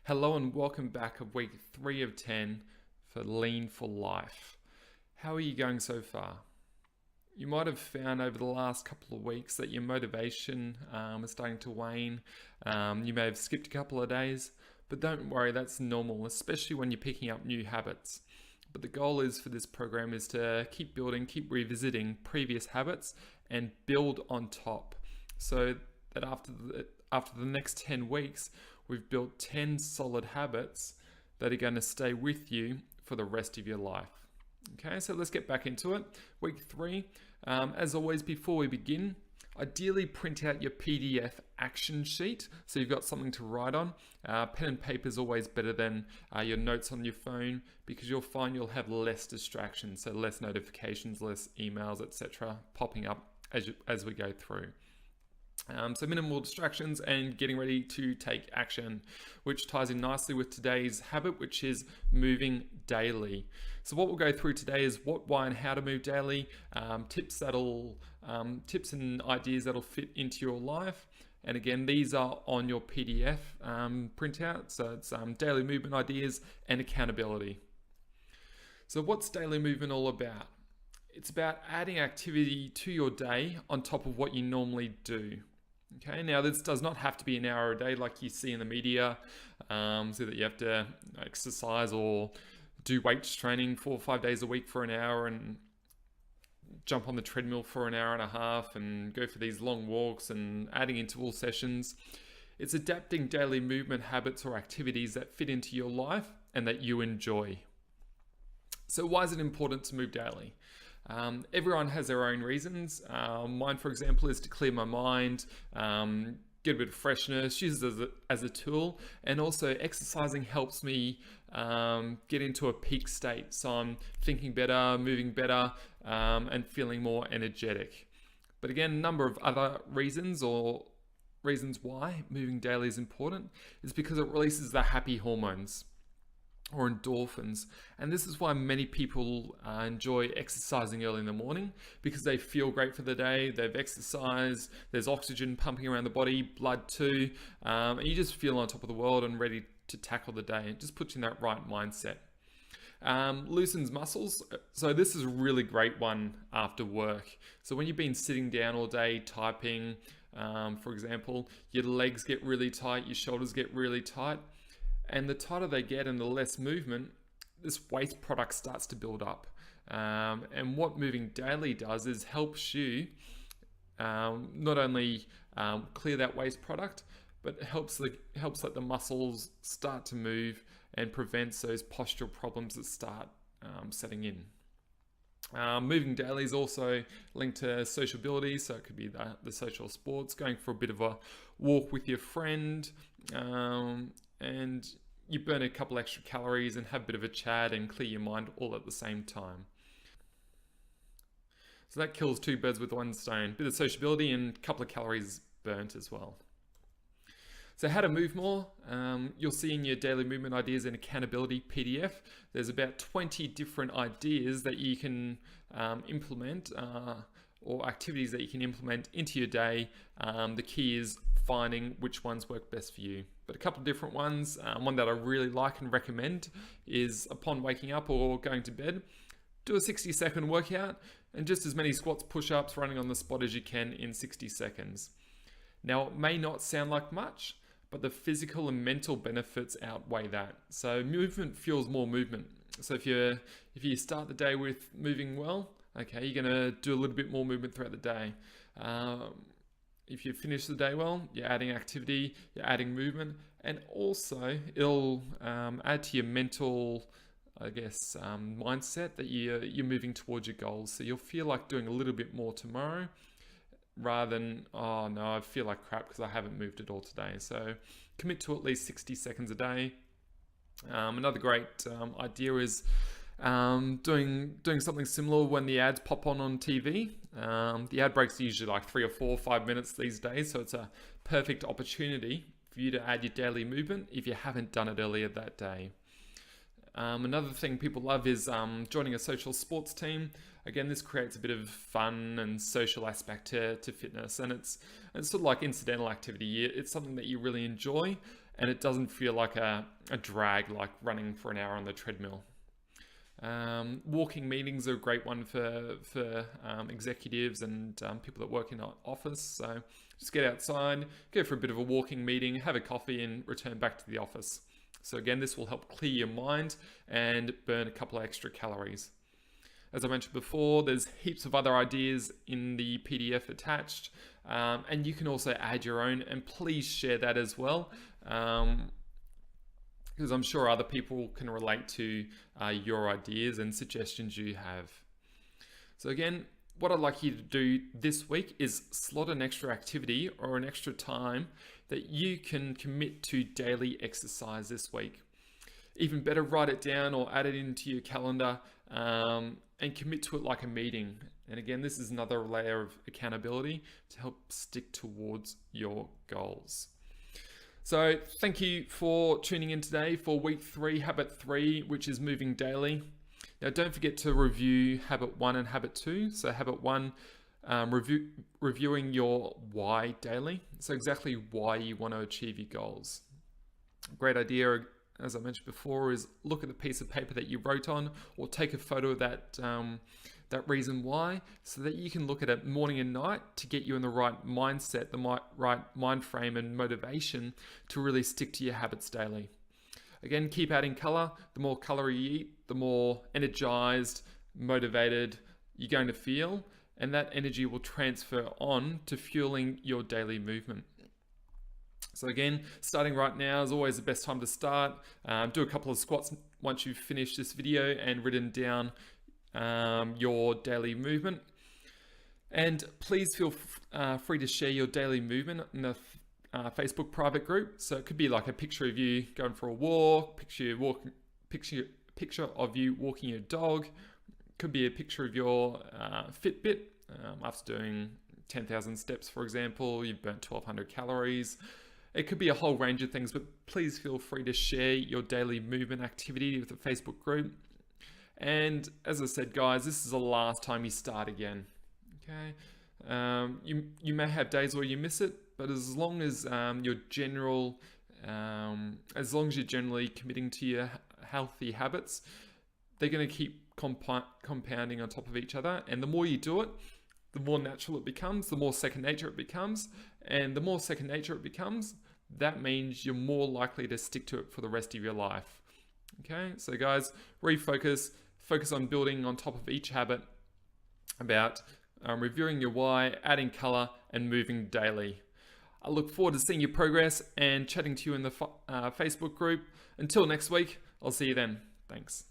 Hello and welcome back of week 3 of 10 for Lean for Life. How are you going so far? You might have found over the last couple of weeks that your motivation is starting to wane. You may have skipped a couple of days, but don't worry, that's normal, especially when you're picking up new habits. But the goal is for this program is to keep building, keep revisiting previous habits and build on top. So that after the next 10 weeks, we've built 10 solid habits that are going to stay with you for the rest of your life. Okay, so let's get back into it. Week 3, as always, before we begin, ideally print out your PDF action sheet so you've got something to write on. Pen and paper is always better than your notes on your phone because you'll find you'll have less distractions, so less notifications, less emails, etc. popping up as we go through. So minimal distractions and getting ready to take action, which ties in nicely with today's habit, which is moving daily. So what we'll go through today is what, why, and how to move daily, tips and ideas that'll fit into your life. And again, these are on your PDF printout. So it's daily movement ideas and accountability. So what's daily movement all about? It's about adding activity to your day on top of what you normally do. Okay, now this does not have to be an hour a day like you see in the media, so that you have to exercise or do weights training 4 or 5 days a week for an hour and jump on the treadmill for an hour and a half and go for these long walks and adding interval sessions. It's adapting daily movement habits or activities that fit into your life and that you enjoy. So why is it important to move daily? Everyone has their own reasons. Mine, for example, is to clear my mind, get a bit of freshness, use it as a tool, and also exercising helps me get into a peak state. So I'm thinking better, moving better, and feeling more energetic. But again, a number of other reasons or reasons why moving daily is important is because it releases the happy hormones or endorphins, and this is why many people enjoy exercising early in the morning, because they feel great for the day, they've exercised, there's oxygen pumping around the body, blood too, and you just feel on top of the world and ready to tackle the day. It just puts you in that right mindset. Loosens muscles, so this is a really great one after work. So when you've been sitting down all day typing, for example, your legs get really tight, your shoulders get really tight. And the tighter they get and the less movement, this waste product starts to build up. And what moving daily does is helps you not only clear that waste product, but helps let the muscles start to move and prevents those postural problems that start setting in. Moving daily is also linked to sociability, so it could be the social sports, going for a bit of a walk with your friend, and you burn a couple extra calories and have a bit of a chat and clear your mind all at the same time. So that kills 2 birds with 1 stone, bit of sociability and a couple of calories burnt as well. So how to move more, you'll see in your daily movement ideas and accountability PDF, there's about 20 different ideas that you can implement or activities that you can implement into your day. The key is finding which ones work best for you. But a couple of different ones, one that I really like and recommend is upon waking up or going to bed, do a 60-second workout and just as many squats, push-ups, running on the spot as you can in 60 seconds. Now, it may not sound like much, but the physical and mental benefits outweigh that. So movement fuels more movement. So if you start the day with moving well, okay, you're gonna do a little bit more movement throughout the day. If you finish the day well, you're adding activity, you're adding movement, and also it'll add to your mental, mindset that you're moving towards your goals. So you'll feel like doing a little bit more tomorrow rather than, oh no, I feel like crap because I haven't moved at all today. So commit to at least 60 seconds a day. Another great idea is doing something similar when the ads pop on TV. The ad breaks are usually like 3 or 4 or 5 minutes these days, so it's a perfect opportunity for you to add your daily movement if you haven't done it earlier that day. Another thing people love is joining a social sports team. Again, this creates a bit of fun and social aspect to fitness, and it's sort of like incidental activity. It's something that you really enjoy, and it doesn't feel like a drag like running for an hour on the treadmill. Walking meetings are a great one for executives and people that work in an office. So just get outside, go for a bit of a walking meeting, have a coffee, and return back to the office. So again, this will help clear your mind and burn a couple of extra calories. As I mentioned before, there's heaps of other ideas in the PDF attached, and you can also add your own, and please share that as well, because I'm sure other people can relate to your ideas and suggestions you have. So again, what I'd like you to do this week is slot an extra activity or an extra time that you can commit to daily exercise this week. Even better, write it down or add it into your calendar and commit to it like a meeting. And again, this is another layer of accountability to help stick towards your goals. So thank you for tuning in today for week 3, habit 3, which is moving daily. Now, don't forget to review habit 1 and habit 2. So habit 1, reviewing your why daily. So exactly why you want to achieve your goals. Great idea, as I mentioned before, is look at the piece of paper that you wrote on, or take a photo of that reason why, so that you can look at it morning and night to get you in the right mindset, the right mind frame and motivation to really stick to your habits daily. Again, keep adding color. The more color you eat, the more energized, motivated you're going to feel, and that energy will transfer on to fueling your daily movement. So again, starting right now is always the best time to start. Do a couple of squats once you've finished this video and written down your daily movement. And please feel free to share your daily movement in the Facebook private group. So it could be like a picture of you going for a walk, picture of you walking your dog. Could be a picture of your Fitbit after doing 10,000 steps, for example. You've burnt 1,200 calories. It could be a whole range of things, but please feel free to share your daily movement activity with the Facebook group. And as I said, guys, this is the last time you start again. Okay, you may have days where you miss it, but as long as you're generally committing to your healthy habits, they're going to keep compounding on top of each other. And the more you do it, the more natural it becomes, the more second nature it becomes. And the more second nature it becomes, that means you're more likely to stick to it for the rest of your life. Okay, so guys, focus on building on top of each habit, about reviewing your why, adding color, and moving daily. I look forward to seeing your progress and chatting to you in the Facebook group. Until next week, I'll see you then. Thanks.